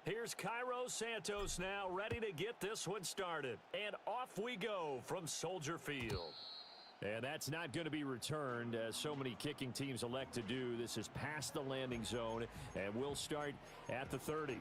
Here's Cairo Santos now, ready to get this one started. And off we go from Soldier Field. And that's not going to be returned, as so many kicking teams elect to do. This is past the landing zone, and we'll start at the 30.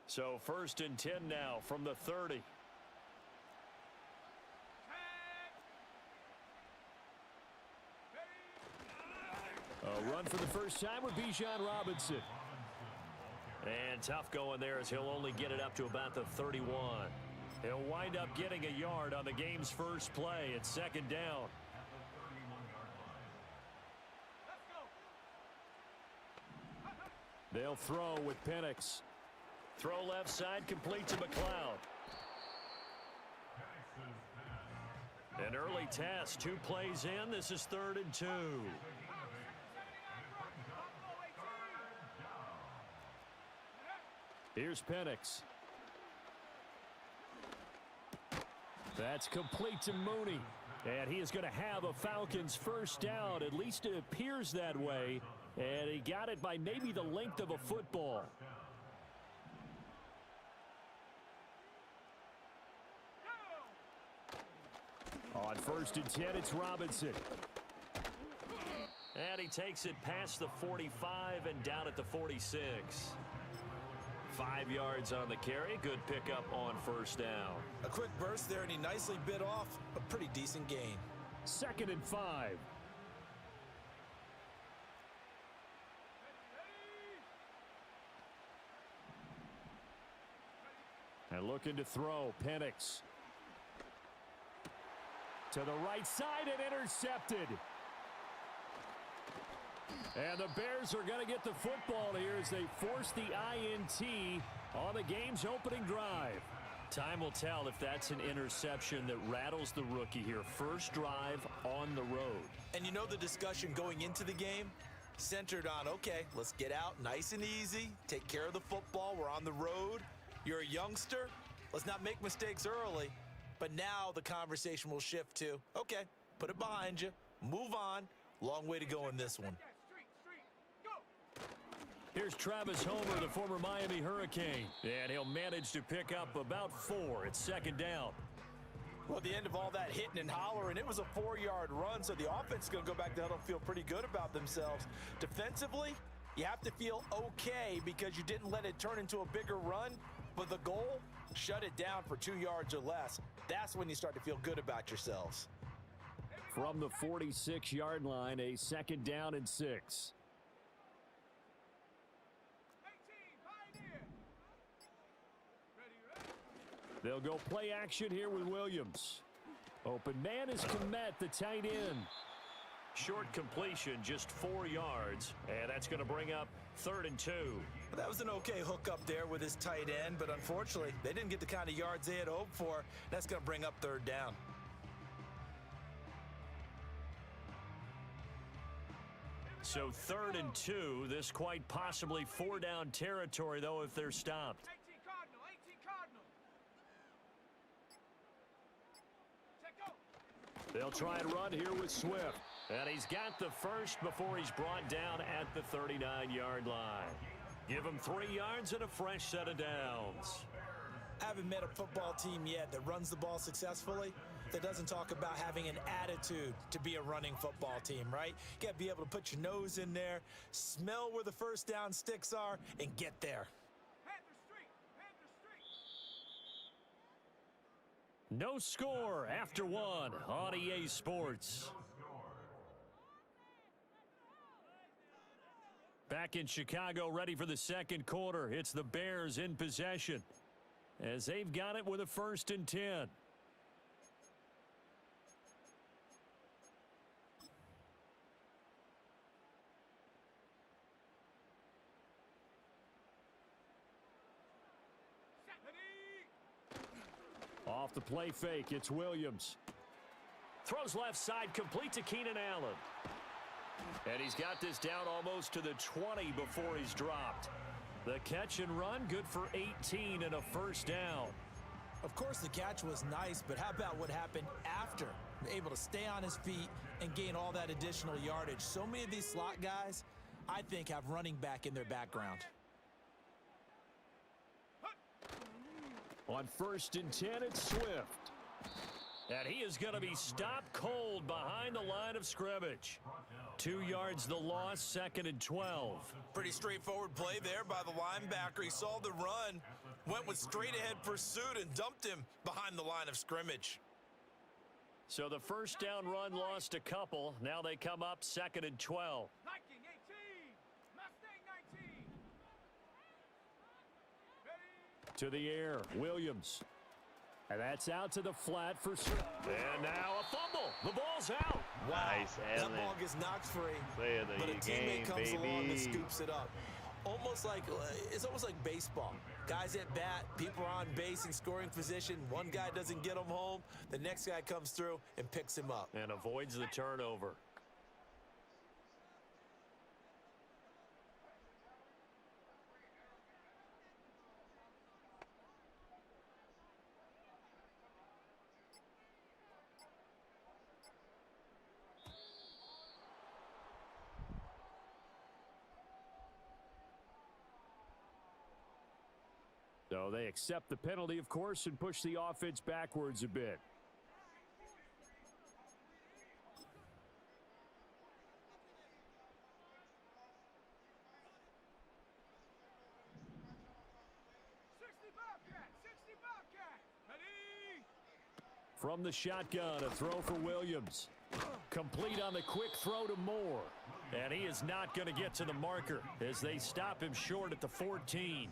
So 1st and 10 now from the 30. A run for the first time with Bijan Robinson. And tough going there, as he'll only get it up to about the 31. He'll wind up getting a yard on the game's first play. It's 2nd down. They'll throw with Penix. Throw left side, complete to McLeod. An early test, 2 plays in. This is 3rd and 2. Here's Penix. That's complete to Mooney. And he is going to have a Falcons first down. At least it appears that way. And he got it by maybe the length of a football. On 1st and 10, it's Robinson. And he takes it past the 45 and down at the 46. 5 yards on the carry. Good pickup on first down. A quick burst there, and he nicely bit off a pretty decent gain. 2nd and 5. And looking to throw, Penix. To the right side and intercepted. And the Bears are going to get the football here as they force the INT on the game's opening drive. Time will tell if that's an interception that rattles the rookie here. First drive on the road. And you know the discussion going into the game? Centered on, okay, let's get out nice and easy. Take care of the football. We're on the road. You're a youngster. Let's not make mistakes early. But now the conversation will shift to, okay, put it behind you, move on. Long way to go in this one. Here's Travis Homer, the former Miami Hurricane. And he'll manage to pick up about 4. It's 2nd down. Well, at the end of all that hitting and hollering, it was a 4-yard run, so the offense is going to go back to huddle and feel pretty good about themselves. Defensively, you have to feel okay because you didn't let it turn into a bigger run. But the goal, shut it down for 2 yards or less. That's when you start to feel good about yourselves. From the 46-yard line, a 2nd down and 6. They'll go play action here with Williams. Open man is Kmet, the tight end. Short completion, just 4 yards, and that's going to bring up 3rd and 2. That was an okay hook up there with his tight end, but unfortunately, they didn't get the kind of yards they had hoped for. That's going to bring up 3rd down. So 3rd and 2, this quite possibly 4-down territory, though, if they're stopped. 18 Cardinal, 18 Cardinal. Check go. They'll try and run here with Swift. And he's got the first before he's brought down at the 39-yard line. Give him 3 yards and a fresh set of downs. I haven't met a football team yet that runs the ball successfully that doesn't talk about having an attitude to be a running football team, right? You got to be able to put your nose in there, smell where the first down sticks are, and get there. Panther Street, Panther Street. No score after 1 on EA Sports. Back in Chicago, ready for the 2nd quarter. It's the Bears in possession as they've got it with a 1st and 10. Off the play fake, it's Williams. Throws left side, complete to Keenan Allen. And he's got this down almost to the 20 before he's dropped. The catch and run, good for 18 and a first down. Of course, the catch was nice, but how about what happened after? Able to stay on his feet and gain all that additional yardage. So many of these slot guys, I think, have running back in their background. On 1st and 10, it's Swift. And he is going to be stopped cold behind the line of scrimmage. 2 yards the loss, 2nd and 12. Pretty straightforward play there by the linebacker. He saw the run, went with straight-ahead pursuit, and dumped him behind the line of scrimmage. So the first down run lost a couple. Now they come up 2nd and 12. Viking 18. Mustang 19. Ready. To the air, Williams. And that's out to the flat for Swift. And now a fumble. The ball's out. Wow. Nice, that Allen. ball gets knocked free, Play of the but a teammate game, comes along and baby. scoops it up. It's almost like baseball. Guys at bat, people are on base in scoring position. One guy doesn't get him home. The next guy comes through and picks him up. And avoids the turnover. So they accept the penalty, of course, and push the offense backwards a bit. From the shotgun, a throw for Williams. Complete on the quick throw to Moore. And he is not going to get to the marker as they stop him short at the 14.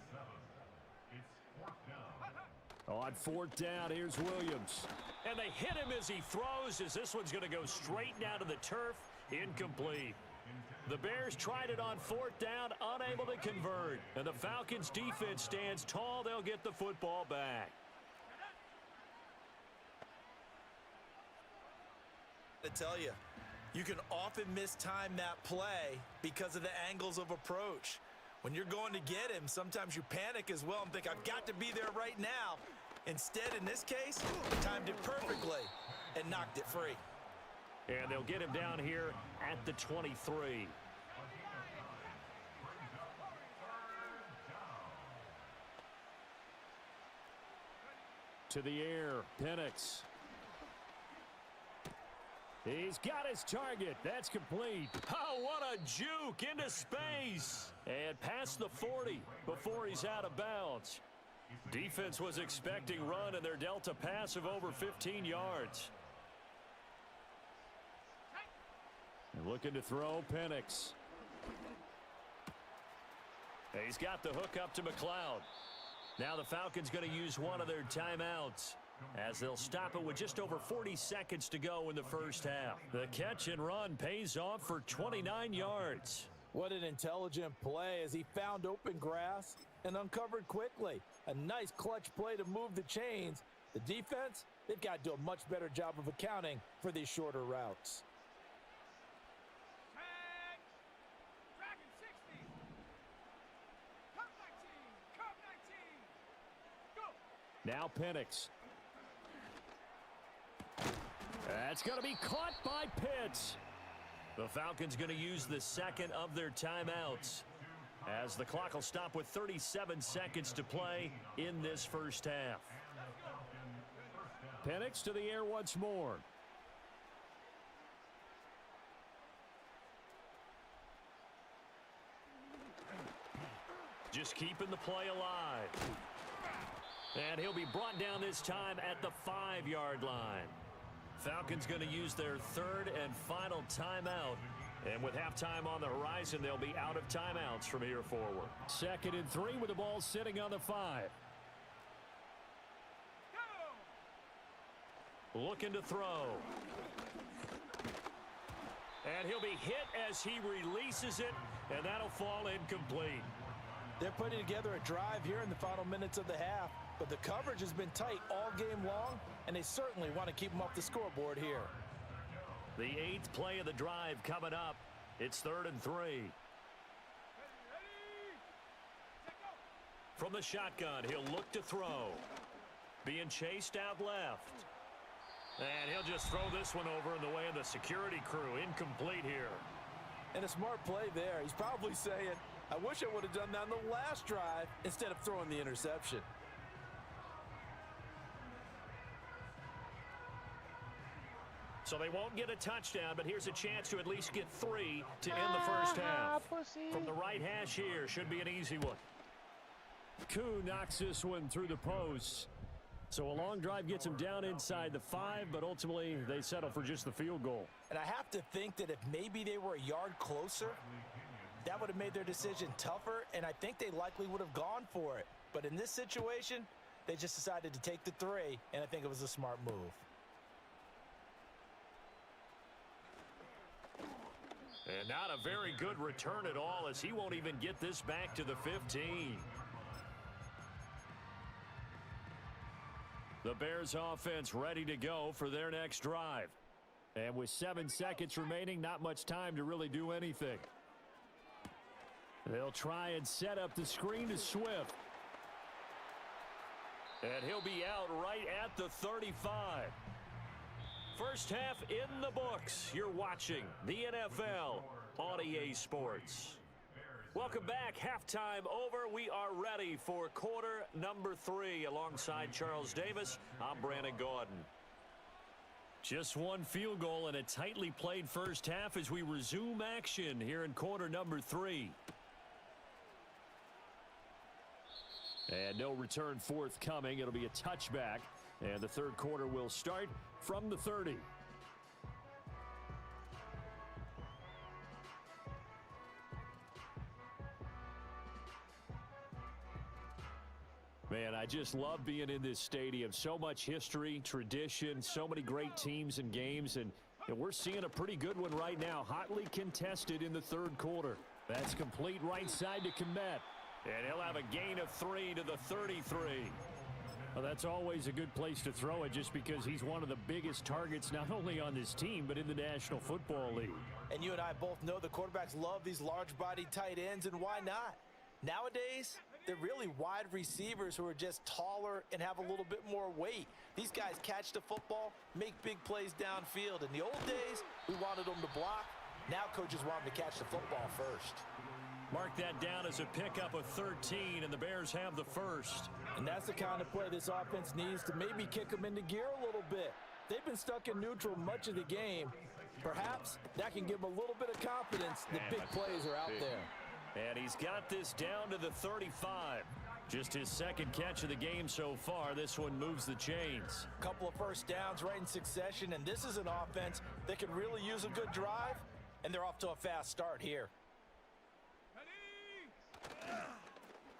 On 4th down, here's Williams. And they hit him as he throws, as this one's going to go straight down to the turf. Incomplete. The Bears tried it on 4th down, unable to convert. And the Falcons' defense stands tall. They'll get the football back. To tell you, you can often mistime that play because of the angles of approach. When you're going to get him, sometimes you panic as well and think, I've got to be there right now. Instead, in this case, timed it perfectly and knocked it free. And they'll get him down here at the 23. To the air, Penix. He's got his target. That's complete. Oh, what a juke into space. And past the 40 before he's out of bounds. Defense was expecting run, and they're dealt a pass of over 15 yards. And looking to throw, Penix. And he's got the hook up to McLeod. Now the Falcons going to use one of their timeouts, as they'll stop it with just over 40 seconds to go in the first half. The catch and run pays off for 29 yards. What an intelligent play as he found open grass and uncovered quickly. A nice clutch play to move the chains. The defense, they've got to do a much better job of accounting for these shorter routes. Tag. Dragon 60. Cup 19. Cup 19. Go. Now Penix. That's going to be caught by Pitts. The Falcons going to use the second of their timeouts, as the clock will stop with 37 seconds to play in this first half. Penix to the air once more. Just keeping the play alive. And he'll be brought down this time at the 5-yard line. Falcons going to use their third and final timeout. And with halftime on the horizon, they'll be out of timeouts from here forward. 2nd and 3 with the ball sitting on the 5. Go. Looking to throw. And he'll be hit as he releases it, and that'll fall incomplete. They're putting together a drive here in the final minutes of the half. but the coverage has been tight all game long, and they certainly want to keep them off the scoreboard here. The 8th play of the drive coming up. It's 3rd and 3. Ready, set, go. From the shotgun, he'll look to throw. Being chased out left. And he'll just throw this one over in the way of the security crew. Incomplete here. And a smart play there. He's probably saying, I wish I would have done that on the last drive instead of throwing the interception. So they won't get a touchdown, but here's a chance to at least get 3 to end the first half. From the right hash here, should be an easy one. Koo knocks this one through the post. So a long drive gets him down inside the 5, but ultimately they settle for just the field goal. And I have to think that if maybe they were a yard closer, that would have made their decision tougher, and I think they likely would have gone for it. But in this situation, they just decided to take the 3, and I think it was a smart move. And not a very good return at all, as he won't even get this back to the 15. The Bears offense ready to go for their next drive. And with 7 seconds remaining, not much time to really do anything. They'll try and set up the screen to Swift. And he'll be out right at the 35. First half in the books. You're watching the NFL on EA Sports. Welcome back. Halftime over. We are ready for quarter number 3. Alongside Charles Davis, I'm Brandon Gaudin. Just one field goal and a tightly played first half as we resume action here in quarter number 3. And no return forthcoming. It'll be a touchback. And the third quarter will start from the 30. Man, I just love being in this stadium. So much history, tradition, so many great teams and games, and we're seeing a pretty good one right now. Hotly contested in the third quarter. That's complete right side to Kmet. And he'll have a gain of 3 to the 33. Well, that's always a good place to throw it just because he's one of the biggest targets not only on this team but in the National Football League. And you and I both know the quarterbacks love these large-bodied tight ends, and why not? Nowadays, they're really wide receivers who are just taller and have a little bit more weight. These guys catch the football, make big plays downfield. In the old days, we wanted them to block. Now coaches want them to catch the football first. Mark that down as a pickup of 13, and the Bears have the first. And that's the kind of play this offense needs to maybe kick them into gear a little bit. They've been stuck in neutral much of the game. Perhaps that can give them a little bit of confidence. The big plays are out there. And he's got this down to the 35. Just his second catch of the game so far. This one moves the chains. A couple of first downs right in succession, and this is an offense that can really use a good drive, and they're off to a fast start here.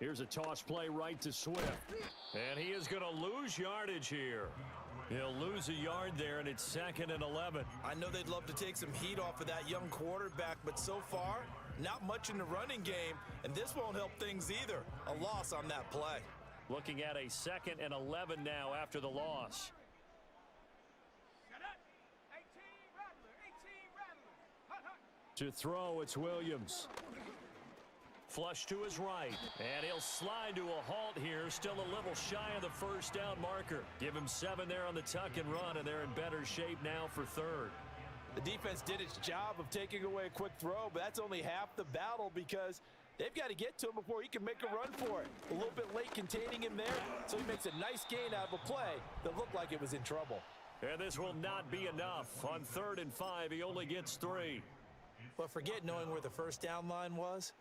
Here's a toss play right to Swift. And he is going to lose yardage here. He'll lose a yard there, and it's 2nd and 11. I know they'd love to take some heat off of that young quarterback, but so far, not much in the running game, and this won't help things either. A loss on that play. Looking at a 2nd and 11 now after the loss. Set up. 18 Rattler. 18 Rattler. Hut, hut. To throw, it's Williams. Flush to his right, and he'll slide to a halt here, still a little shy of the first down marker. Give him 7 there on the tuck and run, and they're in better shape now for 3rd. The defense did its job of taking away a quick throw, but that's only half the battle because they've got to get to him before he can make a run for it. A little bit late containing him there, so he makes a nice gain out of a play that looked like it was in trouble. And this will not be enough. On 3rd and 5, he only gets 3. But forget knowing where the first down line was.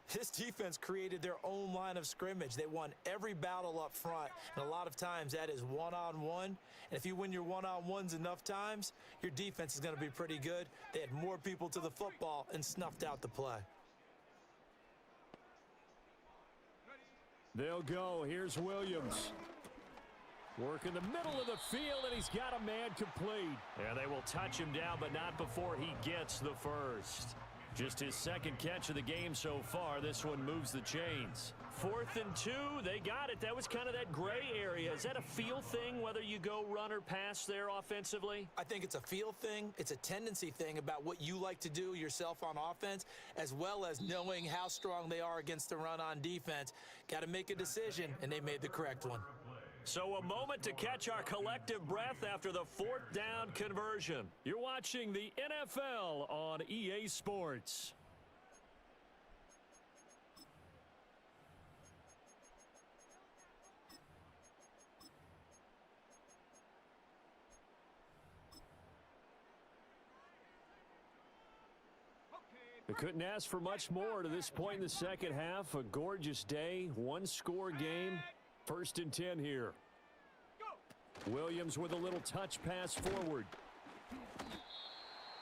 This defense created their own line of scrimmage. They won every battle up front, and a lot of times that is one-on-one. And if you win your one-on-ones enough times, your defense is going to be pretty good. They had more people to the football and snuffed out the play. They'll go. Here's Williams. Work in the middle of the field, and he's got a man complete. And they will touch him down, but not before he gets the first. Just his second catch of the game so far. This one moves the chains. 4th and 2. They got it. That was kind of that gray area. Is that a feel thing, whether you go run or pass there offensively? I think it's a feel thing. It's a tendency thing about what you like to do yourself on offense, as well as knowing how strong they are against the run on defense. Got to make a decision, and they made the correct one. So a moment to catch our collective breath after the 4th down conversion. You're watching the NFL on EA Sports. They couldn't ask for much more to this point in the second half. A gorgeous day, one-score game. 1st and 10 here. Williams with a little touch pass forward.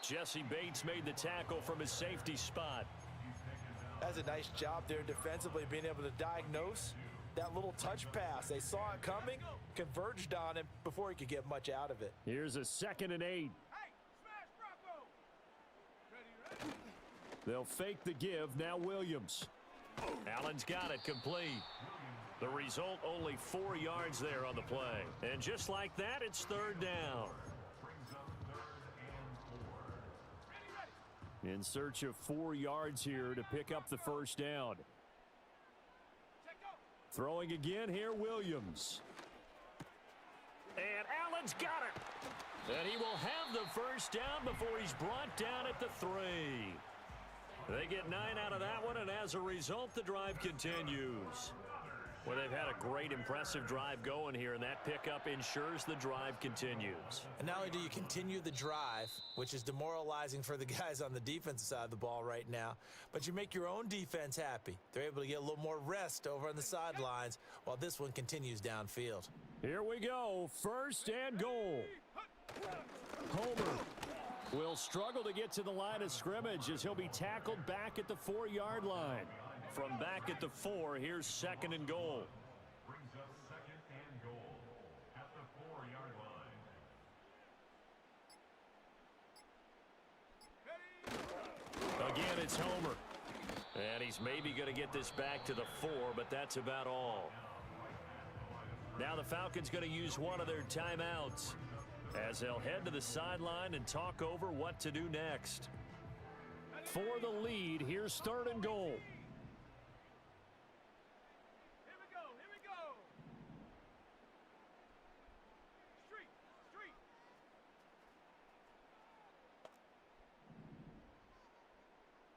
Jesse Bates made the tackle from his safety spot. That's a nice job there defensively, being able to diagnose that little touch pass. They saw it coming, converged on him before he could get much out of it. Here's a 2nd and 8. Hey, smash Bronco. Ready. They'll fake the give. Now Williams. Allen's got it complete. The result, only 4 yards there on the play. And just like that, it's 3rd down. In search of 4 yards here to pick up the 1st down. Throwing again here, Williams. And Allen's got it. And he will have the 1st down before he's brought down at the 3. They get 9 out of that one, and as a result, the drive continues. Well, they've had a great, impressive drive going here, and that pickup ensures the drive continues. And not only do you continue the drive, which is demoralizing for the guys on the defensive side of the ball right now, but you make your own defense happy. They're able to get a little more rest over on the sidelines while this one continues downfield. Here we go. 1st and goal. Homer will struggle to get to the line of scrimmage as he'll be tackled back at the 4-yard line. From back at the 4, here's 2nd and goal. Brings us 2nd and goal at the 4-yard line. Again, it's Homer. And he's maybe going to get this back to the 4, but that's about all. Now the Falcons going to use one of their timeouts as they'll head to the sideline and talk over what to do next. For the lead, here's 3rd and goal. Here we go. Street.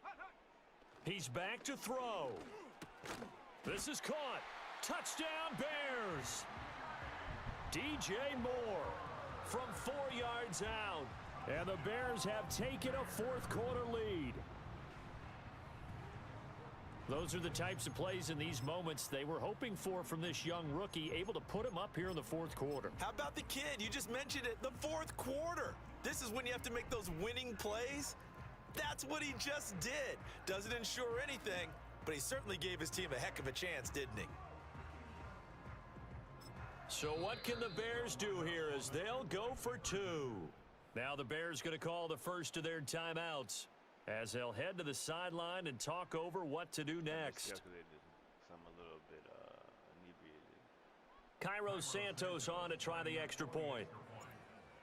Hot. He's back to throw. This is caught. Touchdown, Bears. DJ Moore from 4 yards out. And the Bears have taken a 4th quarter lead. Those are the types of plays in these moments they were hoping for from this young rookie, able to put him up here in the 4th quarter. How about the kid? You just mentioned it, the 4th quarter. This is when you have to make those winning plays. That's what he just did. Doesn't ensure anything, but he certainly gave his team a heck of a chance, didn't he? So what can the Bears do here as they'll go for 2? Now the Bears going to call the first of their timeouts as they'll head to the sideline and talk over what to do next. I'm a little bit inebriated. Cairo Santos on to try the extra point.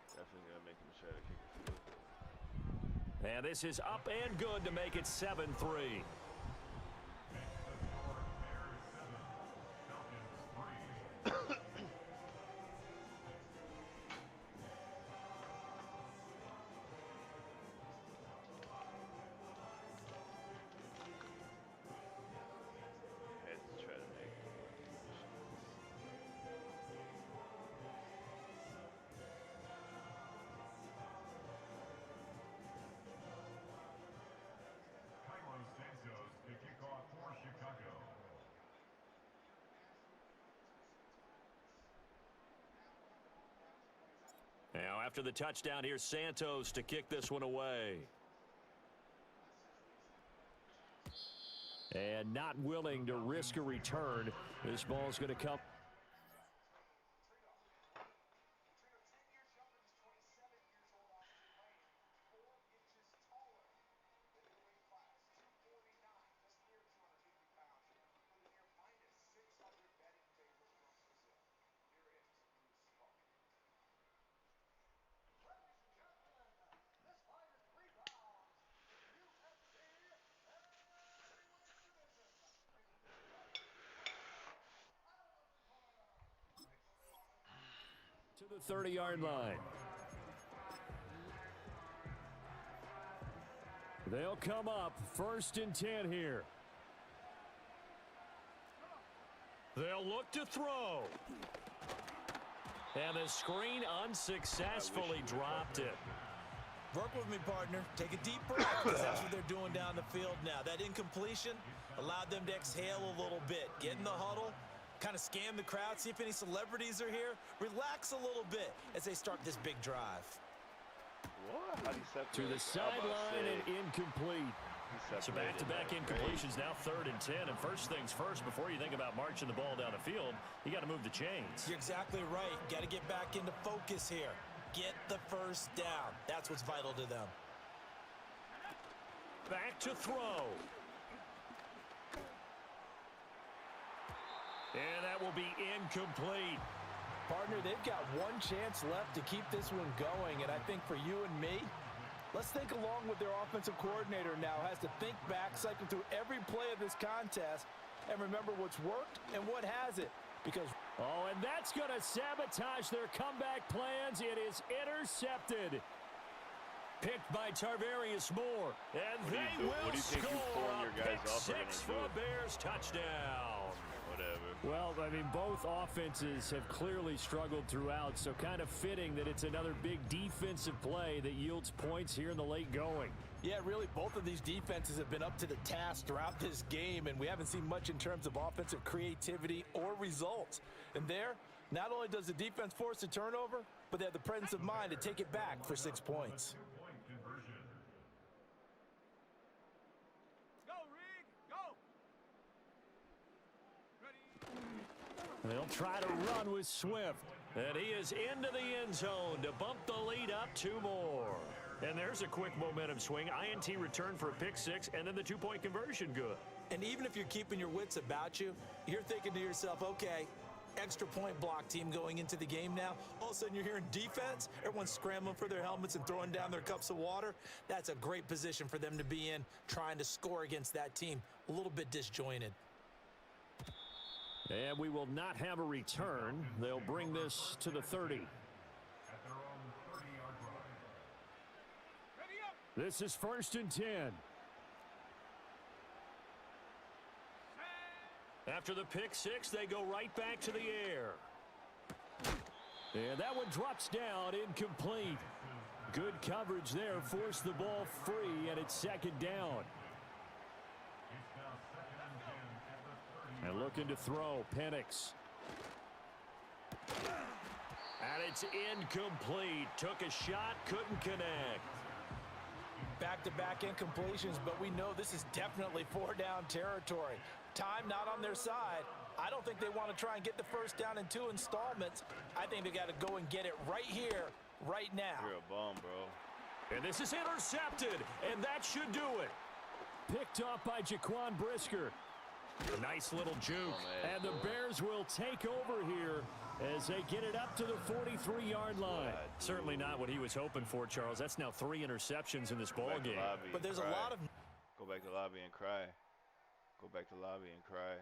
Definitely going to make him try to kick a field goal. And this is up and good to make it 7-3. Now after the touchdown, here's Santos to kick this one away. And not willing to risk a return. This ball's going to come. to the 30-yard line. They'll come up 1st and 10 here. They'll look to throw. And the screen unsuccessfully dropped it. Work with me, partner. Take a deep breath, because that's what they're doing down the field now. That incompletion allowed them to exhale a little bit. Get in the huddle, kind of scan the crowd, see if any celebrities are here. Relax a little bit as they start this big drive. What? How'd he separate? To the sideline and incomplete. So back-to-back incompletions, now 3rd and 10. And first things first, before you think about marching the ball down the field, you got to move the chains. You're exactly right. Got to get back into focus here. Get the first down. That's what's vital to them. Back to throw. And that will be incomplete. Partner, they've got one chance left to keep this one going, and I think for you and me, let's think along with their offensive coordinator now. Has to think back, cycle through every play of this contest, and remember what's worked and what hasn't. Because and that's going to sabotage their comeback plans. It is intercepted. Picked by Tarvarius Moore. And they will score a pick-6 for a Bears touchdown. Whatever. Well, I mean, both offenses have clearly struggled throughout, so kind of fitting that it's another big defensive play that yields points here in the late going. Yeah, really, both of these defenses have been up to the task throughout this game, and we haven't seen much in terms of offensive creativity or results. And there, not only does the defense force a turnover, but they have the presence of mind to take it back for 6 points. Go, Rig, go. Ready. They'll try to run with Swift. And he is into the end zone to bump the lead up 2 more. And there's a quick momentum swing. INT return for a pick-6, and then the 2-point conversion good. And even if you're keeping your wits about you, you're thinking to yourself, okay, extra point block team going into the game now. All of a sudden you're hearing defense. Everyone's scrambling for their helmets and throwing down their cups of water. That's a great position for them to be in, trying to score against that team. A little bit disjointed. And we will not have a return. They'll bring this to the 30. This is 1st and 10. After the pick-6, they go right back to the air. And that one drops down, incomplete. Good coverage there, forced the ball free, and it's 2nd down. And looking to throw, Penix. And it's incomplete. Took a shot, couldn't connect. Back-to-back incompletions, but we know this is definitely 4-down territory. Time not on their side. I don't think they want to try and get the first down in 2 installments. I think they got to go and get it right here, right now. You're a bum, bro. And this is intercepted, and that should do it. Picked off by Jaquan Brisker. A nice little juke, and the Bears will take over here as they get it up to the 43-yard line. Certainly not what he was hoping for, Charles. That's now 3 interceptions in this ball game. But there's a lot of... Go back to the lobby and cry. Go back to the lobby and cry.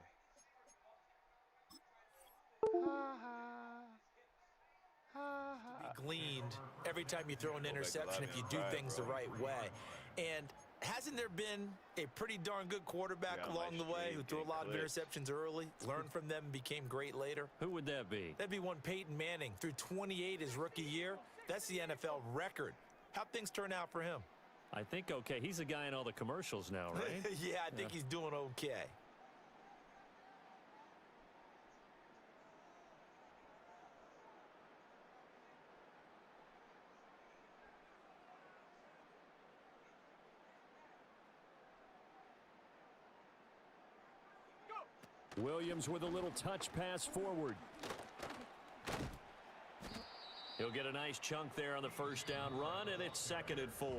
Be gleaned every time you throw an interception if you do things the right way. And hasn't there been a pretty darn good quarterback along the way who threw a lot of interceptions early, learned from them, and became great later? Who would that be? That'd be one Peyton Manning. Threw 28 his rookie year. That's the NFL record. How'd things turn out for him? I think okay. He's the guy in all the commercials now, right? Yeah, I think he's doing okay. Williams with a little touch pass forward. He'll get a nice chunk there on the first down run, and it's 2nd and 4.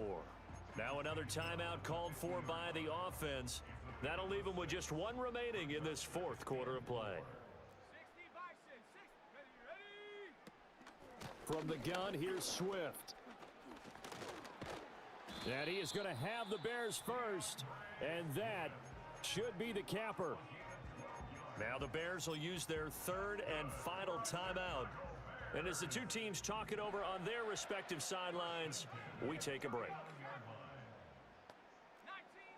Now another timeout called for by the offense. That'll leave them with just 1 remaining in this 4th quarter of play. 60 Bison, 6, ready. From the gun, here's Swift. And he is going to have the Bears first, and that should be the capper. Now the Bears will use their 3rd and final timeout. And as the two teams talk it over on their respective sidelines, we take a break. 19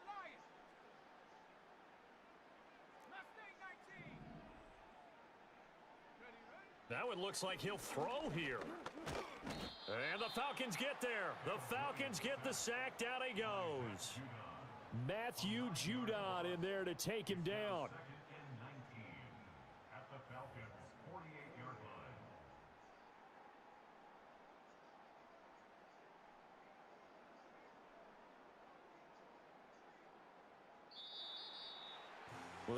Lions. Mustang 19. Ready, ready? Now it looks like he'll throw here. And the Falcons get there. The Falcons get the sack. Down he goes. Matthew Judon in there to take him down.